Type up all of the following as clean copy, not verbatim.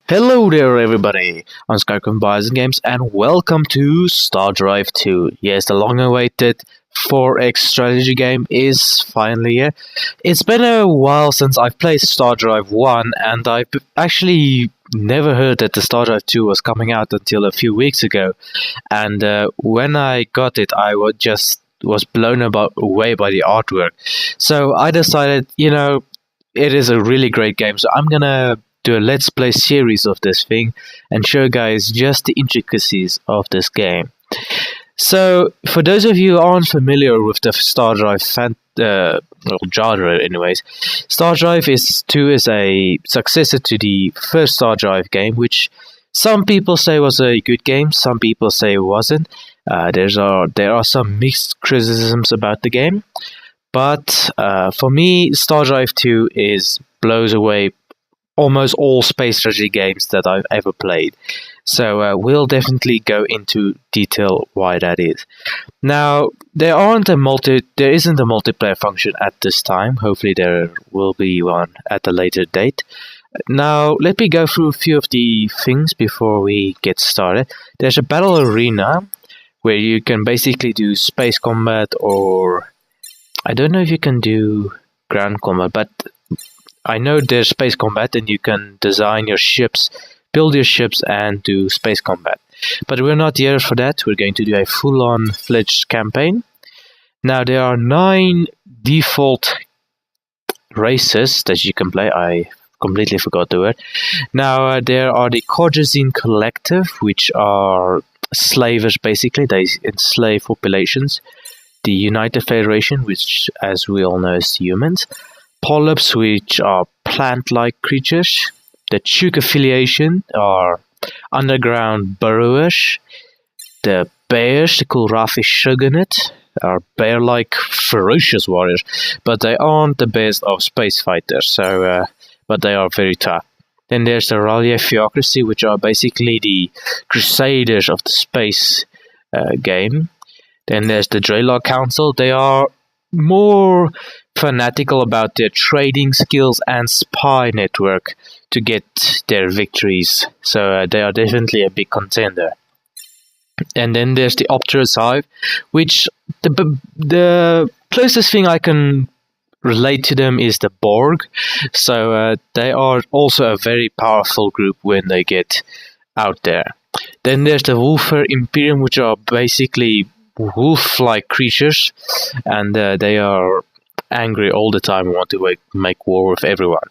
Hello there, everybody. I'm Skycom Bias Games, and welcome to StarDrive 2. Yes, the long-awaited 4X strategy game is finally here. It's been a while since I've played StarDrive 1, and I've actually never heard that the StarDrive 2 was coming out until a few weeks ago. And when I got it, was blown away by the artwork. So I decided, it is a really great game, so I'm gonna do a let's play series of this thing and show guys just the intricacies of this game. So for those of you who aren't familiar with the StarDrive genre anyways, StarDrive 2 is a successor to the first StarDrive game, which some people say was a good game, some people say it wasn't. There are some mixed criticisms about the game, but for me, StarDrive 2 blows away almost all space strategy games that I've ever played. So we'll definitely go into detail why that is. Now, there isn't a multiplayer function at this time. Hopefully there will be one at a later date. Now, let me go through a few of the things before we get started. There's a battle arena where you can basically do space combat, or I don't know if you can do ground combat, but I know there's space combat and you can design your ships, build your ships and do space combat. But we're not here for that. We're going to do a full-on fledged campaign. Now there are 9 default races that you can play. I completely forgot the word. Now there are the Corjazine Collective, which are slavers basically. They enslave populations. The United Federation, which as we all know is humans. Polyps, which are plant-like creatures. The Chuk affiliation are underground burrowers. The bears, the Kulrafi Shogunate, are bear-like ferocious warriors, but they aren't the best of space fighters, but they are very tough. Then there's the Rallier Theocracy, which are basically the crusaders of the space game. Then there's the Draylok Council. They are more fanatical about their trading skills and spy network to get their victories. So they are definitely a big contender. And then there's the Opterus Hive, which the closest thing I can relate to them is the Borg. So they are also a very powerful group when they get out there. Then there's the Wolfer Imperium, which are basically wolf-like creatures, and they are angry all the time and want to make war with everyone.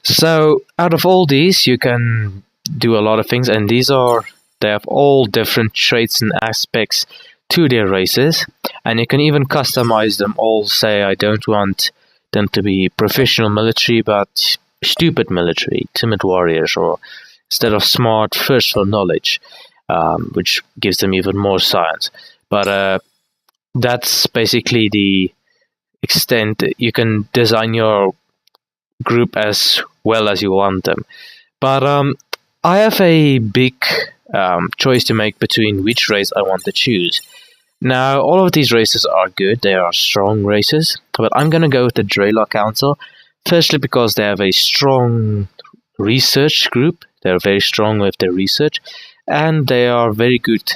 So out of all these, you can do a lot of things, and they have all different traits and aspects to their races, and you can even customize them all. Say, I don't want them to be professional military, but stupid military, timid warriors, or instead of smart, thirst for knowledge, which gives them even more science. But that's basically the extent. You can design your group as well as you want them. But I have a big choice to make between which race I want to choose. Now, all of these races are good. They are strong races. But I'm going to go with the Draylok Council. Firstly, because they have a strong research group. They're very strong with their research. And they are very good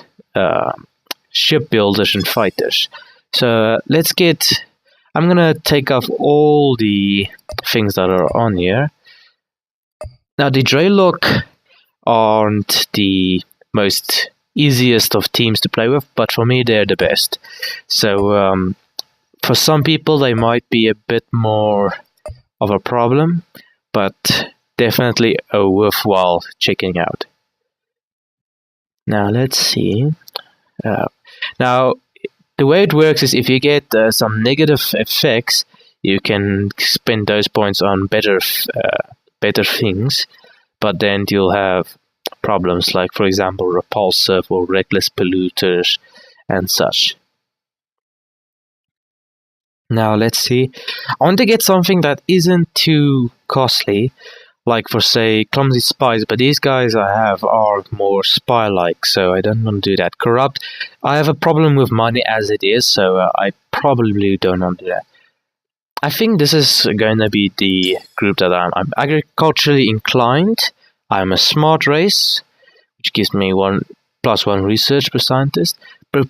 ship builders and fighters. So I'm gonna take off all the things that are on here. Now the Draylok aren't the most easiest of teams to play with, but for me they're the best. So for some people they might be a bit more of a problem, but definitely a worthwhile checking out. Now let's see. Now, the way it works is if you get some negative effects, you can spend those points on better things, but then you'll have problems like, for example, repulsive or reckless polluters and such. Now, let's see. I want to get something that isn't too costly, like for, say, clumsy spies, but these guys I have are more spy-like, so I don't want to do that. Corrupt, I have a problem with money as it is, so I probably don't want to do that. I think this is going to be the group that I'm agriculturally inclined. I'm a smart race, which gives me +1 research per scientist.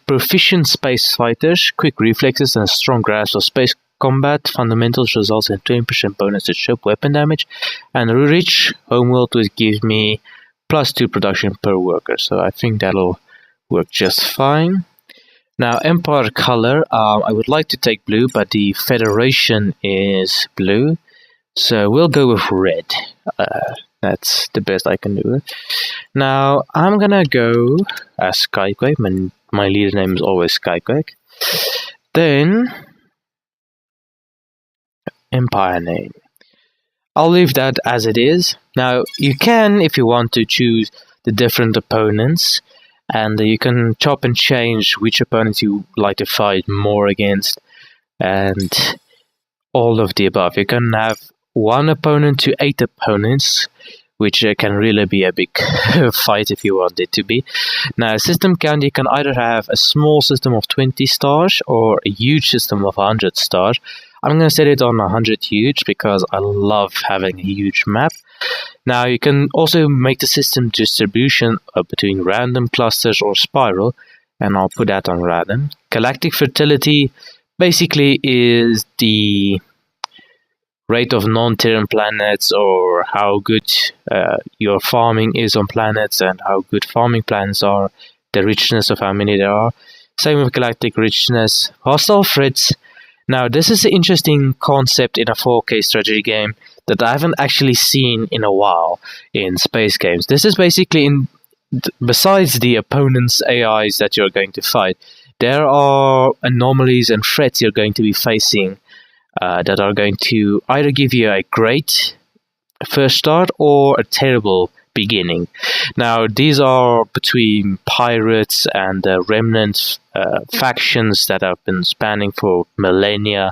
Proficient space fighters, quick reflexes and a strong grasp of space combat fundamentals results in 20% bonus to ship weapon damage. And rich homeworld, which gives me +2 production per worker. So I think that'll work just fine. Now, Empire color, I would like to take blue, but the Federation is blue. So we'll go with red. That's the best I can do. Now, I'm gonna go as Skyquake. My leader name is always Skyquake. Then, Empire name. I'll leave that as it is. Now, you can, if you want to, choose the different opponents. And you can chop and change which opponents you like to fight more against. And all of the above. You can have 1 opponent to 8 opponents, which can really be a big fight if you want it to be. Now, system count, you can either have a small system of 20 stars or a huge system of 100 stars. I'm going to set it on 100 huge because I love having a huge map. Now, you can also make the system distribution between random, clusters, or spiral, and I'll put that on random. Galactic fertility basically is the rate of non-Terran planets, or how good your farming is on planets and how good farming planets are, the richness of how many there are. Same with galactic richness. Hostile threats. Now, this is an interesting concept in a 4K strategy game that I haven't actually seen in a while in space games. This is basically, besides the opponent's AIs that you're going to fight, there are anomalies and threats you're going to be facing that are going to either give you a great first start or a terrible beginning. Now, these are between pirates and remnant factions that have been spanning for millennia,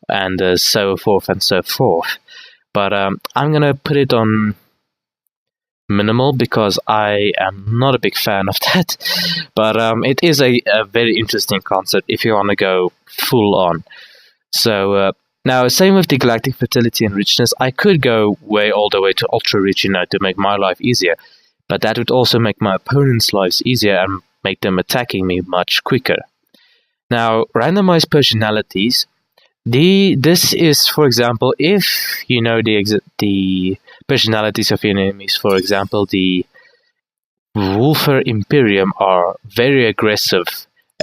and so forth and so forth. But I'm going to put it on minimal because I am not a big fan of that. But it is a very interesting concept if you want to go full on. So now, same with the galactic fertility and richness. I could go all the way to ultra rich, to make my life easier. But that would also make my opponent's lives easier and make them attacking me much quicker. Now, randomized personalities. This is, for example, if you know the personalities of your enemies. For example, the Wolfer Imperium are very aggressive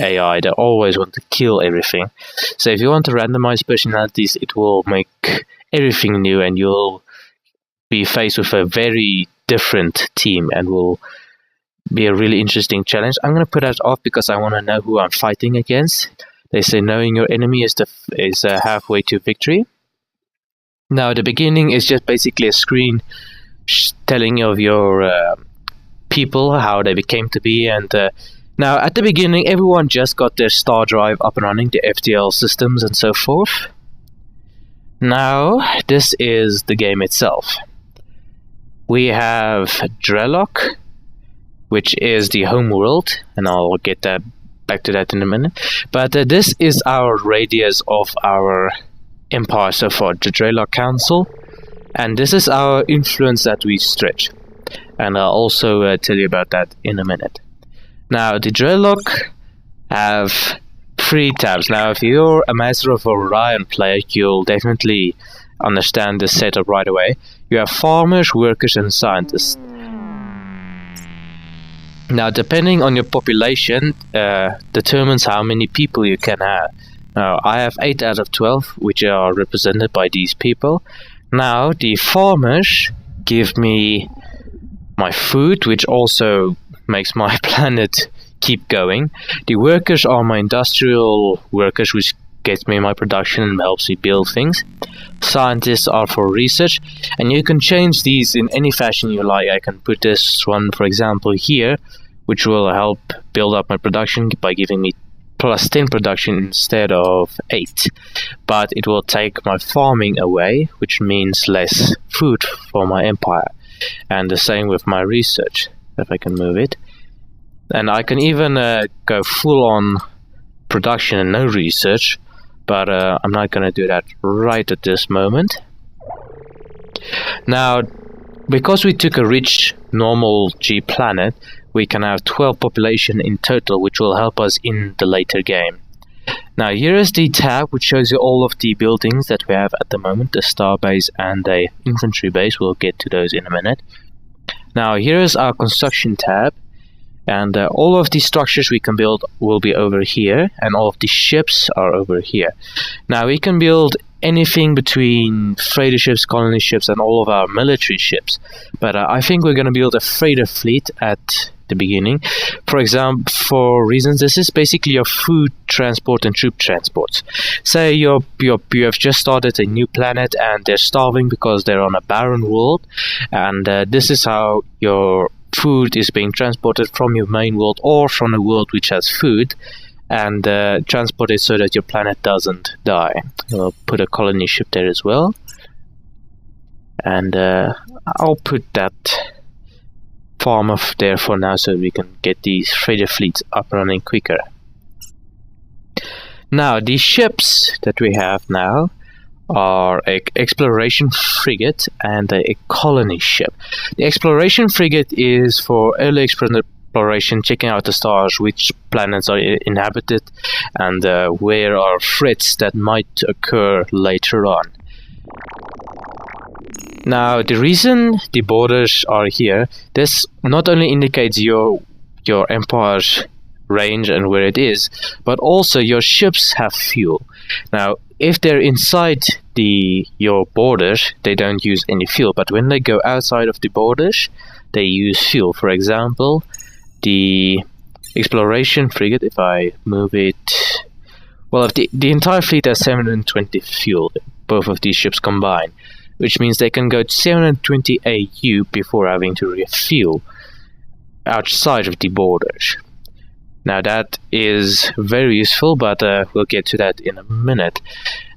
AI. They always want to kill everything. So if you want to randomize personalities, it will make everything new, and you'll be faced with a very different team, and will be a really interesting challenge. I'm going to put that off because I want to know who I'm fighting against. They say knowing your enemy is halfway to victory. Now, the beginning is just basically a screen telling of your people, how they became to be, and now at the beginning everyone just got their StarDrive up and running, the FTL systems and so forth. Now, this is the game itself. We have Draylok, which is the home world, and I'll get back to that in a minute. But this is our radius of our empire so far, the Draylok Council, and this is our influence that we stretch. And I'll also tell you about that in a minute. Now, the Draylok have 3 tabs. Now, if you're a Master of Orion player, you'll definitely understand this setup right away. You have farmers, workers, and scientists. Now, depending on your population, determines how many people you can have. Now, I have 8 out of 12, which are represented by these people. Now, the farmers give me my food, which also makes my planet keep going. The workers are my industrial workers, which gets me my production and helps me build things. Scientists are for research, and you can change these in any fashion you like. I can put this one, for example, here, which will help build up my production by giving me +10 production instead of 8. But it will take my farming away, which means less food for my empire. And the same with my research, if I can move it. And I can even go full on production and no research, but I'm not going to do that right at this moment. Now, because we took a rich normal G planet, we can have 12 population in total, which will help us in the later game. Now here is the tab which shows you all of the buildings that we have at the moment, the star base and the infantry base. We'll get to those in a minute. Now here is our construction tab, and all of the structures we can build will be over here, and all of the ships are over here. Now we can build anything between freighter ships, colony ships, and all of our military ships, but I think we're going to build a freighter fleet at the beginning. For example, for reasons, this is basically your food transport and troop transports. Say you have just started a new planet and they're starving because they're on a barren world, and this is how your food is being transported from your main world or from a world which has food, and transported so that your planet doesn't die. I'll put a colony ship there as well, and I'll put that farm off there for now so we can get these freighter fleets up and running quicker. Now the ships that we have now are an exploration frigate and a colony ship. The exploration frigate is for early exploration, checking out the stars, which planets are inhabited, and where are threats that might occur later on. Now the reason the borders are here, this not only indicates your empire's range and where it is, but also your ships have fuel. Now if they're inside your borders, they don't use any fuel, but when they go outside of the borders, they use fuel. For example, the exploration frigate, if I move it, well, if the entire fleet has 720 fuel, both of these ships combined, which means they can go to 720 AU before having to refuel outside of the borders. Now that is very useful, but we'll get to that in a minute.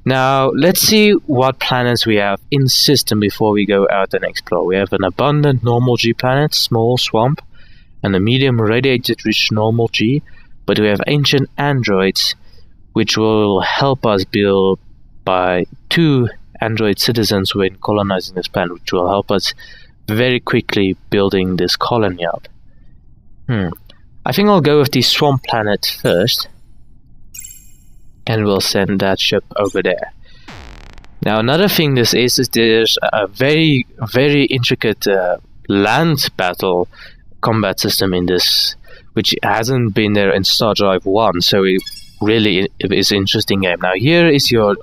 Now let's see what planets we have in system before we go out and explore. We have an abundant normal G planet, small swamp, and a medium radiated rich normal G, but we have ancient androids which will help us build by 2 android citizens when colonizing this planet, which will help us very quickly building this colony up. I think I'll go with the swamp planet first, and we'll send that ship over there. Now another thing this is there's a very intricate land battle combat system in this, which hasn't been there in StarDrive 1, so it really is an interesting game. Now here is your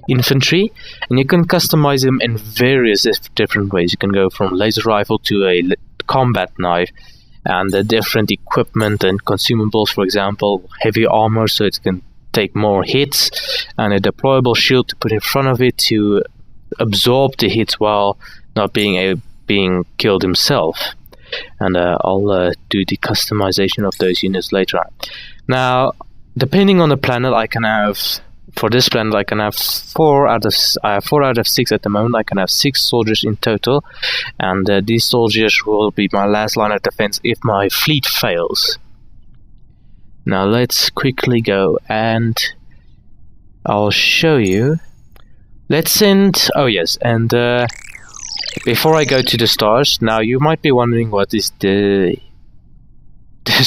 infantry, and you can customize them in various different ways. You can go from laser rifle to a combat knife, and the different equipment and consumables, for example, heavy armor so it can take more hits, and a deployable shield to put in front of it to absorb the hits while not being killed himself. And I'll do the customization of those units later on. Now, depending on the planet, I can have, for this planet, I can have 4 out of 6 at the moment. I can have 6 soldiers in total, and these soldiers will be my last line of defense if my fleet fails. Now let's quickly go, and I'll show you. Let's send, oh yes, and before I go to the stars, now you might be wondering what is this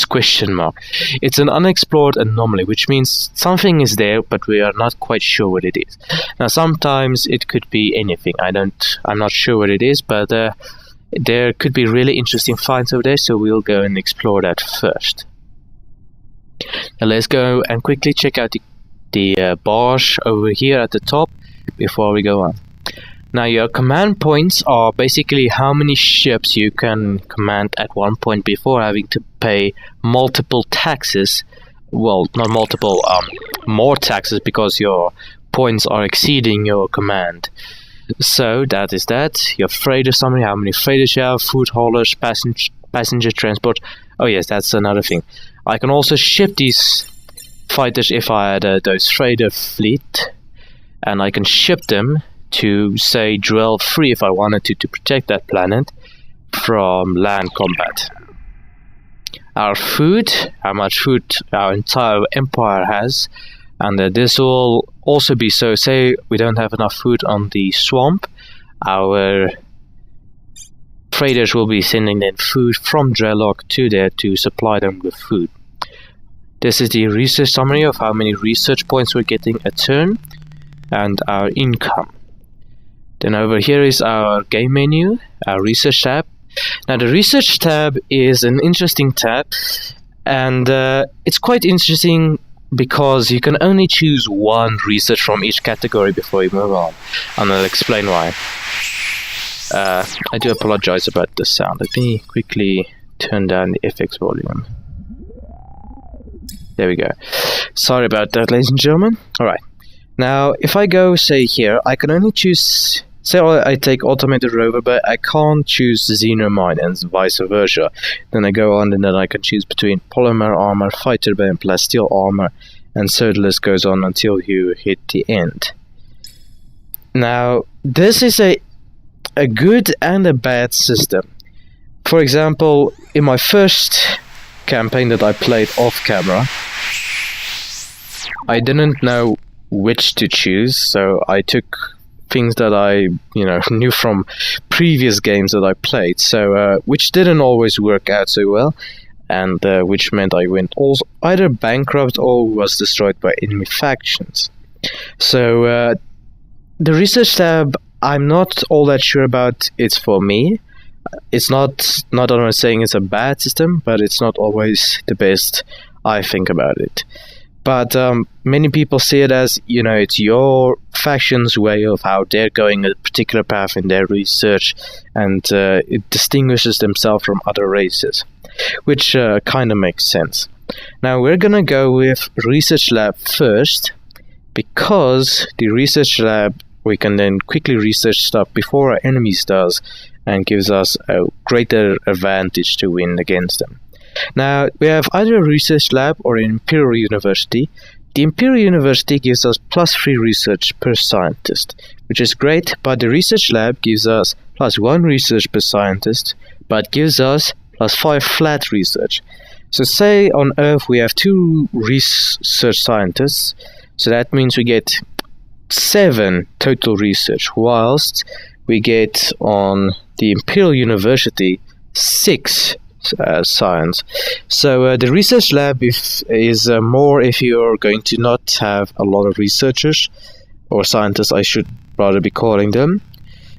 question mark. It's an unexplored anomaly, which means something is there, but we are not quite sure what it is. Now sometimes it could be anything. I'm not sure what it is, but there could be really interesting finds over there, so we'll go and explore that first. Now let's go and quickly check out the bars over here at the top before we go on. Now your command points are basically how many ships you can command at one point before having to pay multiple taxes. Well, not multiple, more taxes, because your points are exceeding your command. So that is that. Your freighter summary, how many freighters you have, food haulers, passenger transport. Oh yes, that's another thing. I can also ship these fighters if I had those freighter fleet, and I can ship them to, say, Drell 3 if I wanted to protect that planet from land combat. Our food, how much food our entire empire has, and this will also be, so say we don't have enough food on the swamp, our traders will be sending in food from Draylok to there to supply them with food. This is the research summary of how many research points we're getting a turn and our income. Then over here is our game menu, our research tab. Now the research tab is an interesting tab, and it's quite interesting because you can only choose one research from each category before you move on, and I'll explain why. I do apologize about the sound. Let me quickly turn down the FX volume. There we go. Sorry about that, ladies and gentlemen. Alright. Now, if I go, say, here, I can only choose... Say I take Automated Rover, but I can't choose Xenomine and vice versa. Then I go on and then I can choose between Polymer Armor, Fighter Bay and Plasteel Armor, and so the list goes on until you hit the end. Now, this is a good and a bad system. For example, in my first campaign that I played off camera, I didn't know which to choose, so I took things that I knew from previous games that I played, so which didn't always work out so well, and which meant I went either bankrupt or was destroyed by enemy factions. So the research tab, I'm not all that sure about. It's for me. It's not that I'm saying it's a bad system, but it's not always the best, I think, about it. But many people see it as, it's your faction's way of how they're going a particular path in their research, and it distinguishes themselves from other races, which kind of makes sense. Now we're gonna go with Research Lab first, because the Research Lab, we can then quickly research stuff before our enemies does, and gives us a greater advantage to win against them. Now, we have either a research lab or an Imperial University. The Imperial University gives us +3 research per scientist, which is great, but the research lab gives us +1 research per scientist, but gives us +5 flat research. So say on Earth we have 2 research scientists, so that means we get 7 total research, whilst we get on the Imperial University 6 science. So the research lab is more if you're going to not have a lot of researchers, or scientists I should rather be calling them,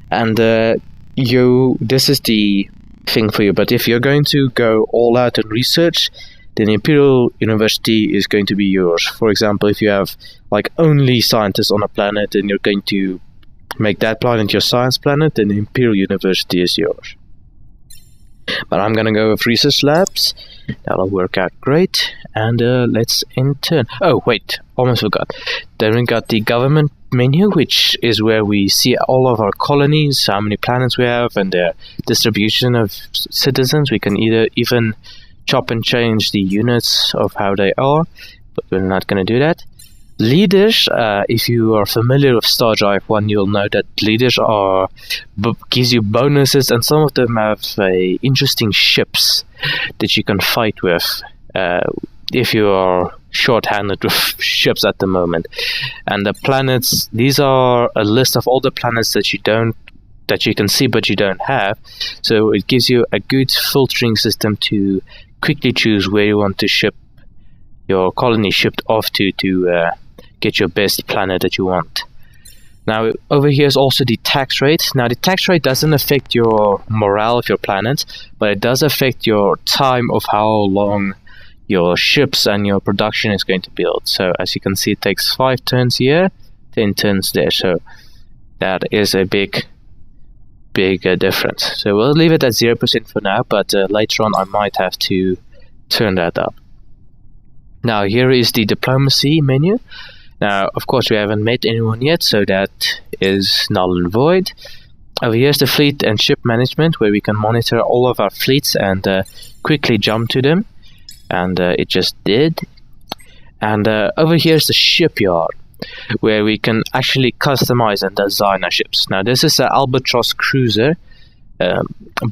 and this is the thing for you. But if you're going to go all out in research, then the Imperial University is going to be yours. For example, if you have only scientists on a planet and you're going to make that planet your science planet, then the Imperial University is yours. But I'm gonna go with research labs. That'll work out great. And let's enter. Oh wait, almost forgot. Then we got the government menu, which is where we see all of our colonies, how many planets we have, and their distribution of citizens. We can even chop and change the units of how they are, but we're not gonna do that. Leaders, if you are familiar with StarDrive 1, you'll know that leaders gives you bonuses, and some of them have interesting ships that you can fight with if you are short-handed with ships at the moment. And the planets, these are a list of all the planets that you can see but you don't have, so it gives you a good filtering system to quickly choose where you want to ship your colony shipped off to get your best planet that you want. Now over here is also the tax rate. Now the tax rate doesn't affect your morale of your planet, but it does affect your time of how long your ships and your production is going to build. So as you can see, it takes 5 turns here, 10 turns there, so that is a big difference. So we'll leave it at 0% for now, but later on I might have to turn that up. Now here is the diplomacy menu. Now, of course, we haven't met anyone yet, so that is null and void. Over here is the fleet and ship management, where we can monitor all of our fleets and quickly jump to them. And it just did. And over here is the shipyard, where we can actually customize and design our ships. Now, this is an Albatross cruiser, a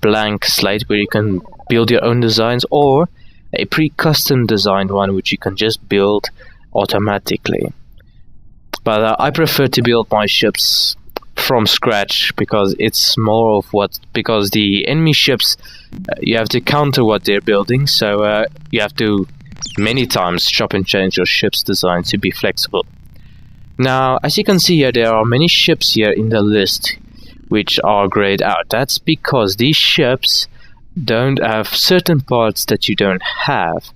blank slate, where you can build your own designs, or a pre-custom designed one, which you can just build automatically. But I prefer to build my ships from scratch, because it's more of because the enemy ships, you have to counter what they're building, so you have to many times chop and change your ship's design to be flexible. Now, as you can see here, there are many ships here in the list which are grayed out. That's because these ships don't have certain parts that you don't have,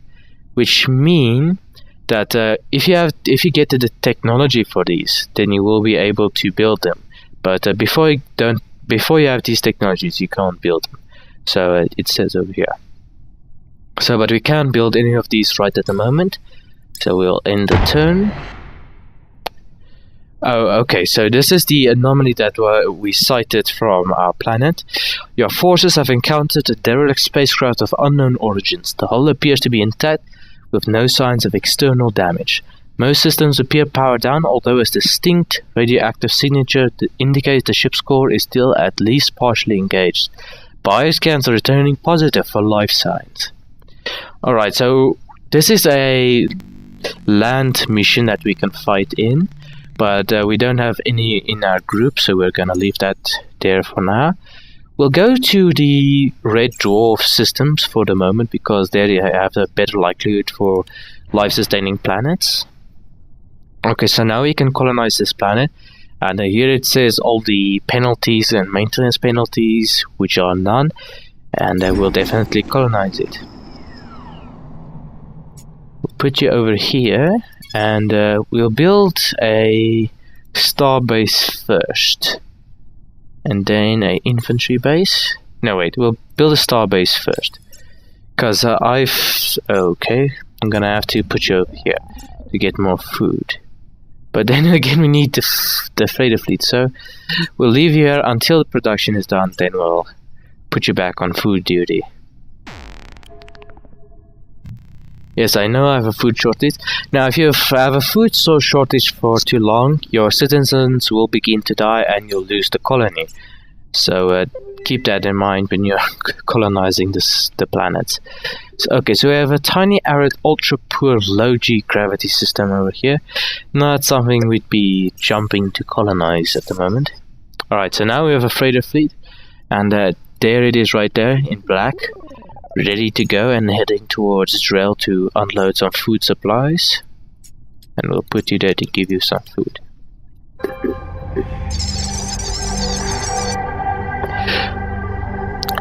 which mean that if you get the technology for these, then you will be able to build them. But before you have these technologies, you can't build them. So it says over here. So, but we can't build any of these right at the moment. So we'll end the turn. Oh, okay, so this is the anomaly that we sighted from our planet. Your forces have encountered a derelict spacecraft of unknown origins. The hull appears to be intact, with no signs of external damage. Most systems appear powered down, although a distinct radioactive signature indicates the ship's core is still at least partially engaged. Bioscans are returning positive for life signs. Alright, so this is a land mission that we can fight in. But we don't have any in our group, so we're gonna leave that there for now. We'll go to the red dwarf systems for the moment, because there you have a better likelihood for life-sustaining planets. Okay, so now we can colonize this planet, and here it says all the penalties and maintenance penalties, which are none, and we'll definitely colonize it. We'll put you over here. And we'll build a star base first, and then an infantry base. No, wait, we'll build a star base first, because okay, I'm gonna have to put you over here to get more food. But then again, we need the freighter fleet, so we'll leave you here until the production is done. Then we'll put you back on food duty. Yes, I know I have a food shortage. Now, if you have a food shortage for too long, your citizens will begin to die and you'll lose the colony. So keep that in mind when you're colonizing the planets. So we have a tiny, arid, ultra-poor, low-G gravity system over here. Not something we'd be jumping to colonize at the moment. Alright, so now we have a freighter fleet. And there it is right there in black. Ready to go and heading towards Drell to unload some food supplies. And we'll put you there to give you some food.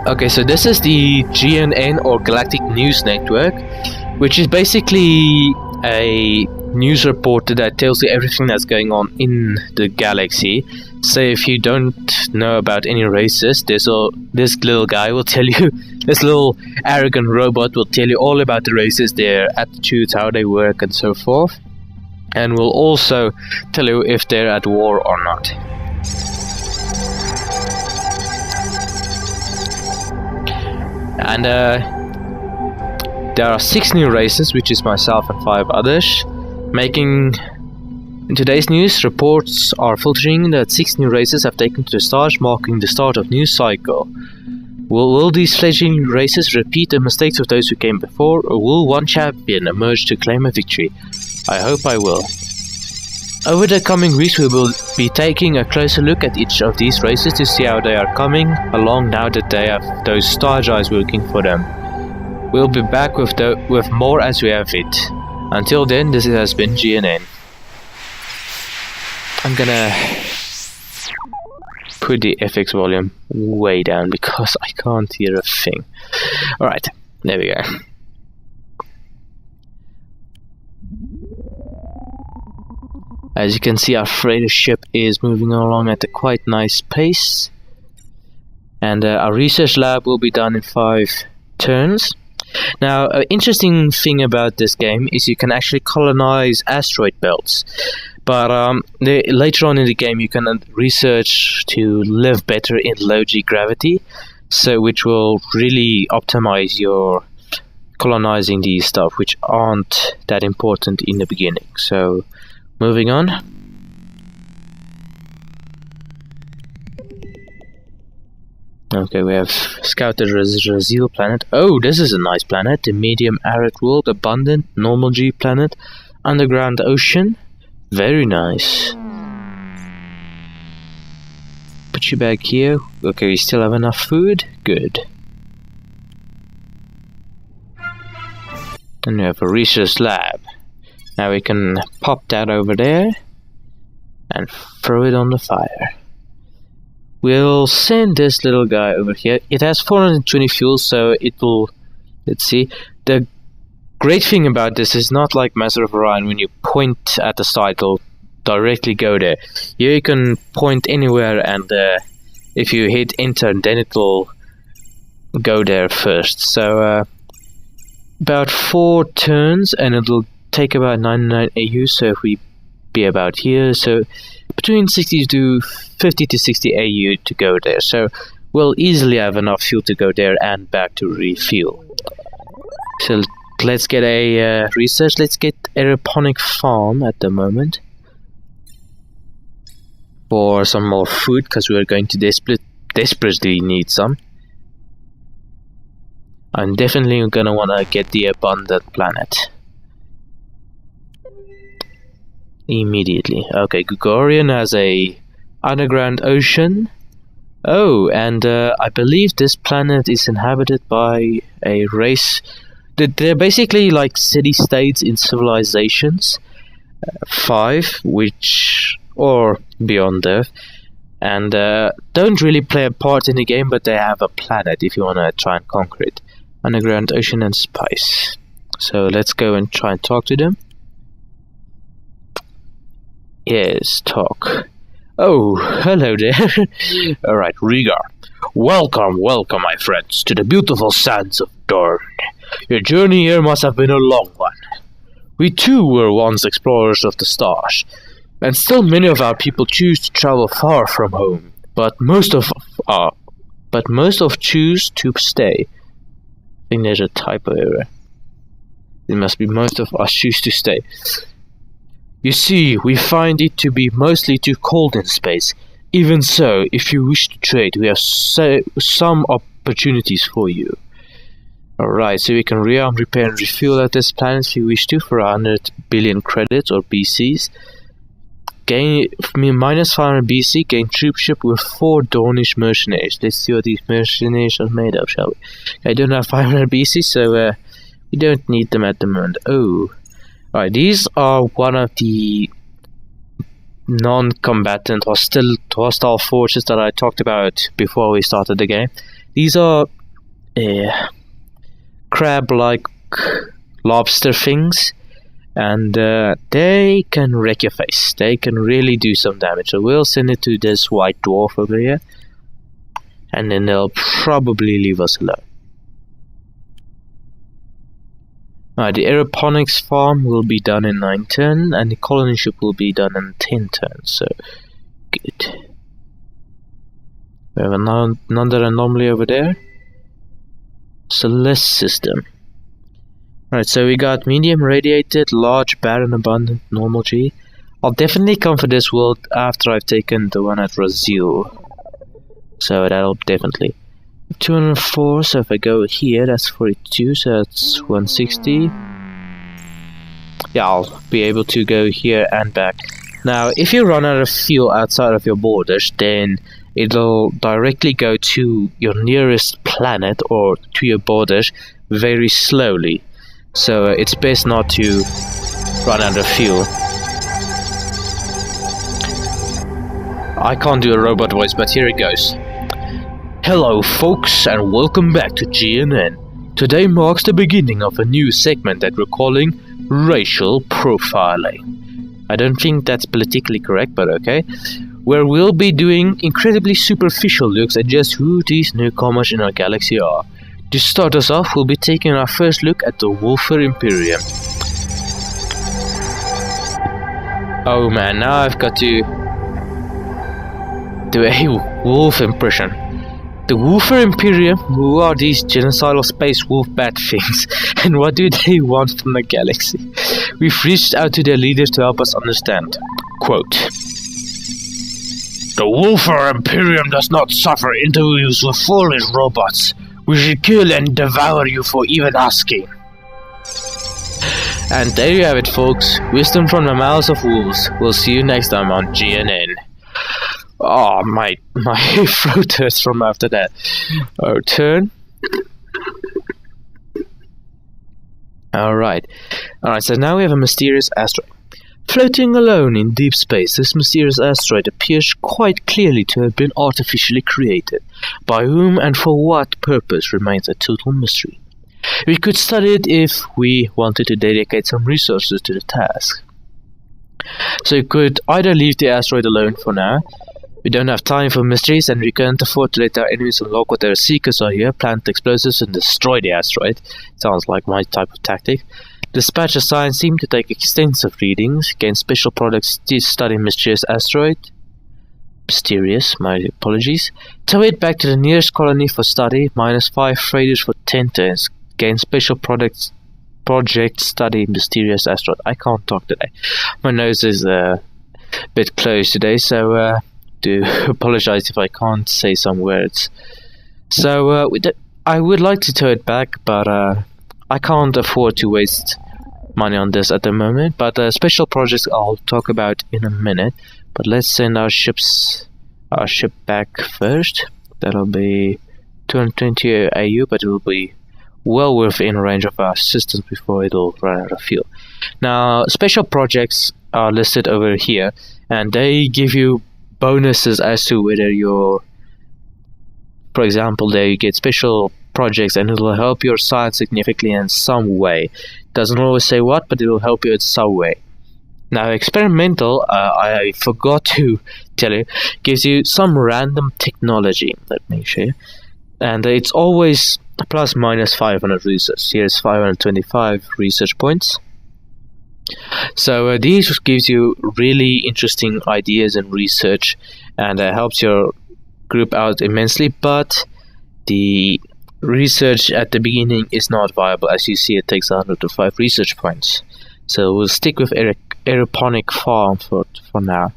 Okay, so this is the GNN, or Galactic News Network, which is basically a news reporter that tells you everything that's going on in the galaxy. So if you don't know about any races, this little guy will tell you, this little arrogant robot will tell you all about the races, their attitudes, how they work, and so forth. And will also tell you if they're at war or not. And there are 6 new races, which is myself and 5 others, making... In today's news, reports are filtering that 6 new races have taken to the stars, marking the start of new cycle. Will these fledgling races repeat the mistakes of those who came before, or will one champion emerge to claim a victory? I hope I will. Over the coming weeks, we will be taking a closer look at each of these races to see how they are coming along now that they have those star drives working for them. We'll be back with more as we have it. Until then, this has been GNN. I'm gonna put the FX volume way down because I can't hear a thing. Alright, there we go. As you can see, our freighter ship is moving along at a quite nice pace. And our research lab will be done in 5 turns. Now, an interesting thing about this game is you can actually colonize asteroid belts. But later on in the game you can research to live better in low-G gravity, so which will really optimize your colonizing these stuff, which aren't that important in the beginning. So, moving on. Okay, we have scouted Razil planet. Oh, this is a nice planet. The medium arid world, abundant, normal G planet, underground ocean. Very nice. put you back here. Okay, we still have enough food. Good. And we have a research lab. Now we can pop that over there and throw it on the fire. We'll send this little guy over here. It has 420 fuel, so it will... Let's see. The great thing about this is not like Master of Orion. When you point at the site, it'll directly go there. Here you can point anywhere, and if you hit enter, then it will go there first. So about 4 turns, and it'll take about 99 AU. So if we be about here, so between 50 to 60 AU to go there. So we'll easily have enough fuel to go there and back to refuel. So let's get a research. Let's get aeroponic farm at the moment for some more food, because we're going to desperately need some. I'm definitely gonna wanna get the abundant planet immediately. Okay, Gugorian has a underground ocean. Oh, and I believe this planet is inhabited by a race. They're basically like city-states in civilizations. 5, which... or beyond Earth. And don't really play a part in the game, but they have a planet if you want to try and conquer it. Underground ocean and spice. So let's go and try and talk to them. Yes, talk. Oh, hello there. Alright, Riga. Welcome, my friends, to the beautiful sands of Dorn. Your journey here must have been a long one. We too were once explorers of the stars, and still many of our people choose to travel far from home. But most of choose to stay. I think there's a typo error. It must be most of us choose to stay. You see, we find it to be mostly too cold in space. Even so, if you wish to trade, we have some opportunities for you. Alright, so we can rearm, repair and refuel at this planet if you wish to for 100 billion credits or BCs. Gain minus 500 BC, gain troopship with 4 Dornish mercenaries. Let's see what these mercenaries are made of, shall we? I don't have 500 BC, so we don't need them at the moment. Oh. Alright, these are one of the non-combatant hostile forces that I talked about before we started the game. These are crab-like lobster things, and they can wreck your face. They can really do some damage. So we'll send it to this white dwarf over here, and then they'll probably leave us alone. The aeroponics farm will be done in 9 turns, and the colony ship will be done in 10 turns, so good. We have another anomaly over there. Celeste system. Alright, so we got medium radiated, large, barren, abundant, normal G. I'll definitely come for this world after I've taken the one at Razil. So that'll definitely. 204, so if I go here, that's 42, so that's 160. Yeah, I'll be able to go here and back. Now, if you run out of fuel outside of your borders, then it'll directly go to your nearest planet or to your borders very slowly. So it's best not to run out of fuel. I can't do a robot voice, but here it goes. Hello folks, and welcome back to GNN. Today marks the beginning of a new segment that we're calling Racial Profiling. I don't think that's politically correct, but okay. Where we'll be doing incredibly superficial looks at just who these newcomers in our galaxy are. To start us off, we'll be taking our first look at the Wolfer Imperium. Oh man, now I've got to do a wolf impression. The Wolfer Imperium, who are these genocidal space wolf bat things, and what do they want from the galaxy? We've reached out to their leaders to help us understand. Quote, the Wolfer Imperium does not suffer interviews with foolish robots. We should kill and devour you for even asking. And there you have it folks, wisdom from the mouths of wolves. We'll see you next time on GNN. Oh, my throat hurts from after that. Oh, turn. Alright, so now we have a mysterious asteroid. Floating alone in deep space, this mysterious asteroid appears quite clearly to have been artificially created. By whom and for what purpose remains a total mystery. We could study it if we wanted to dedicate some resources to the task. So you could either leave the asteroid alone for now. We don't have time for mysteries, and we can't afford to let our enemies unlock what their seekers are here, plant explosives and destroy the asteroid. Sounds like my type of tactic. Dispatch a science team to take extensive readings, gain special products to study mysterious asteroid. Mysterious, my apologies. Tow it back to the nearest colony for study, -5 radius for 10 turns. Gain special products, project study mysterious asteroid. I can't talk today. My nose is a bit closed today, so do apologize if I can't say some words. So I would like to tow it back, but I can't afford to waste money on this at the moment. But special projects I'll talk about in a minute. But let's send our ship back first. That'll be 220 AU, but it will be well within range of our systems before it'll run out of fuel. Now, special projects are listed over here, and they give you bonuses as to whether you're, for example, there you get special projects and it will help your science significantly in some way. Doesn't always say what, but it will help you in some way. Now, experimental, I forgot to tell you, gives you some random technology. Let me show you. And it's always plus minus 500 research. Here's 525 research points. So these gives you really interesting ideas and research, and helps your group out immensely. But the research at the beginning is not viable. As you see, it takes 105 research points. So we'll stick with aeroponic farm for now.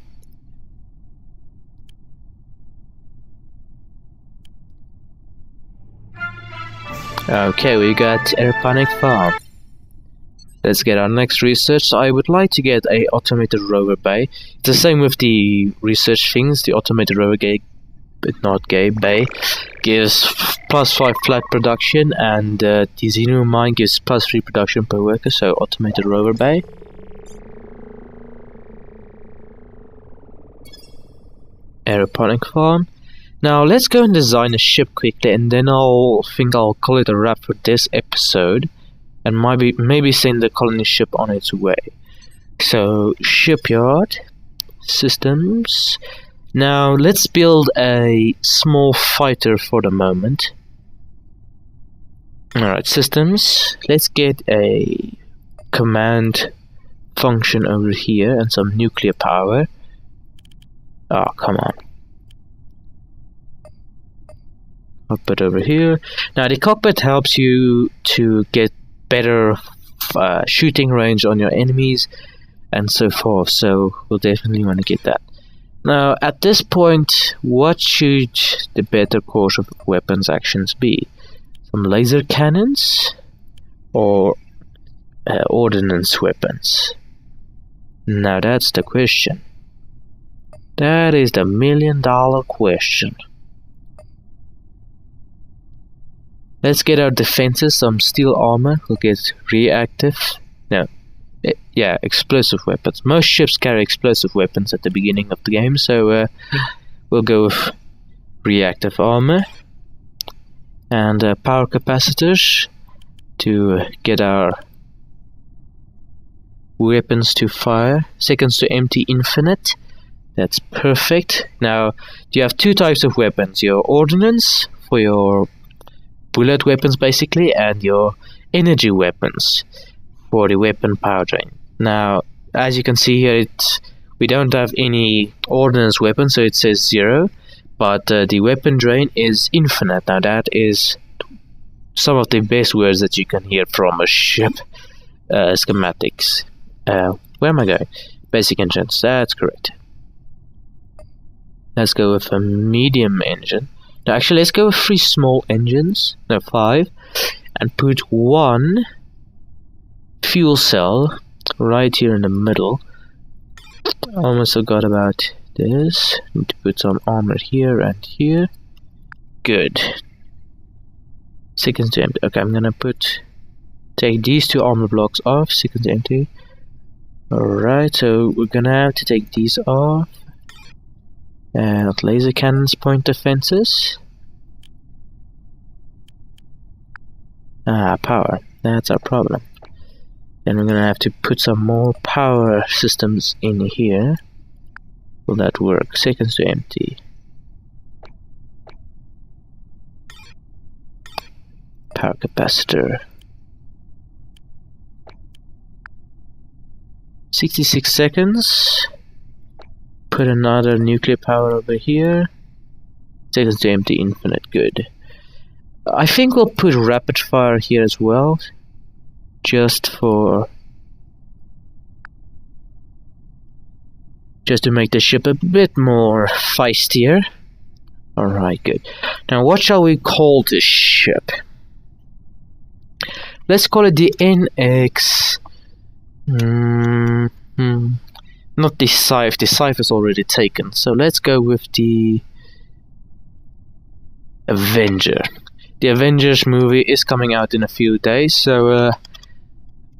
Okay, we got aeroponic farm. Let's get our next research. So I would like to get a automated rover bay. It's the same with the research things. The automated rover bay gives +5 flat production, and the Xeno mine gives +3 production per worker. So automated rover bay. Aeroponic farm. Now let's go and design a ship quickly, and then I'll call it a wrap for this episode, and maybe send the colony ship on its way. So shipyard systems. Now let's build a small fighter for the moment. Alright, systems. Let's get a command function over here and some nuclear power. Oh, come on. Cockpit over here. Now the cockpit helps you to get better shooting range on your enemies and so forth, so we'll definitely want to get that. Now at this point, what should the better course of weapons actions be? Some laser cannons or ordnance weapons? Now that's the question. That is the $1,000,000 question. Let's get our defenses, some steel armor. We'll get reactive. Explosive weapons. Most ships carry explosive weapons at the beginning of the game, so we'll go with reactive armor. And power capacitors to get our weapons to fire. Seconds to empty infinite. That's perfect. Now, you have two types of weapons. Your ordnance for your bullet weapons basically, and your energy weapons for the weapon power drain. Now, as you can see here, we don't have any ordnance weapons, so it says 0, but the weapon drain is infinite. Now that is some of the best words that you can hear from a ship. Schematics. Where am I going? Basic engines, that's correct. Let's go with a medium engine. No, actually, let's go with 3 small engines. No, 5. And put 1 fuel cell right here in the middle. Almost forgot about this. Need to put some armor here and here. Good. Seconds to empty. Okay, I'm gonna take these 2 armor blocks off. Seconds to empty. Alright, so we're gonna have to take these off. And laser cannons point defenses. Power. That's our problem. Then we're gonna have to put some more power systems in here. Will that work? Seconds to empty. Power capacitor. 66 seconds. Put another nuclear power over here. Seconds to empty, infinite. Good. I think we'll put rapid fire here as well. Just to make the ship a bit more feistier. Alright, good. Now what shall we call this ship? Let's call it the NX. Not the Scythe. The Scythe is already taken. So let's go with the Avenger. The Avengers movie is coming out in a few days, so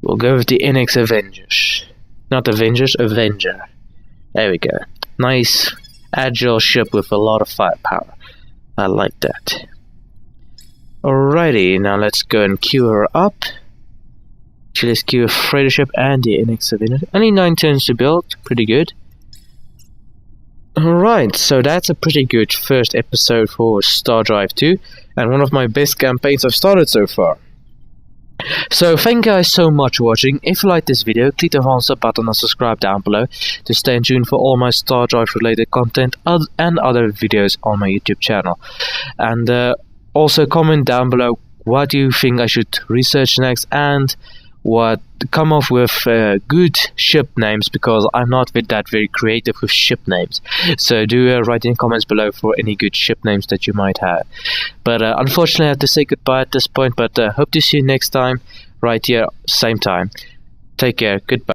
we'll go with the NX Avengers. Not Avengers, Avenger. There we go. Nice, agile ship with a lot of firepower. I like that. Alrighty, now let's go and queue her up. Actually, let's queue a freighter ship and the NX Avenger. Only 9 turns to build, pretty good. Alright, so that's a pretty good first episode for StarDrive 2, and one of my best campaigns I've started so far. So thank you guys so much for watching. If you liked this video, click the thumbs up button and subscribe down below to stay in tune for all my StarDrive related content and other videos on my YouTube channel. And also comment down below what you think I should research next and come up with good ship names, because I'm not that very creative with ship names. So do write in comments below for any good ship names that you might have. But unfortunately I have to say goodbye at this point, but hope to see you next time right here, same time. Take care, goodbye.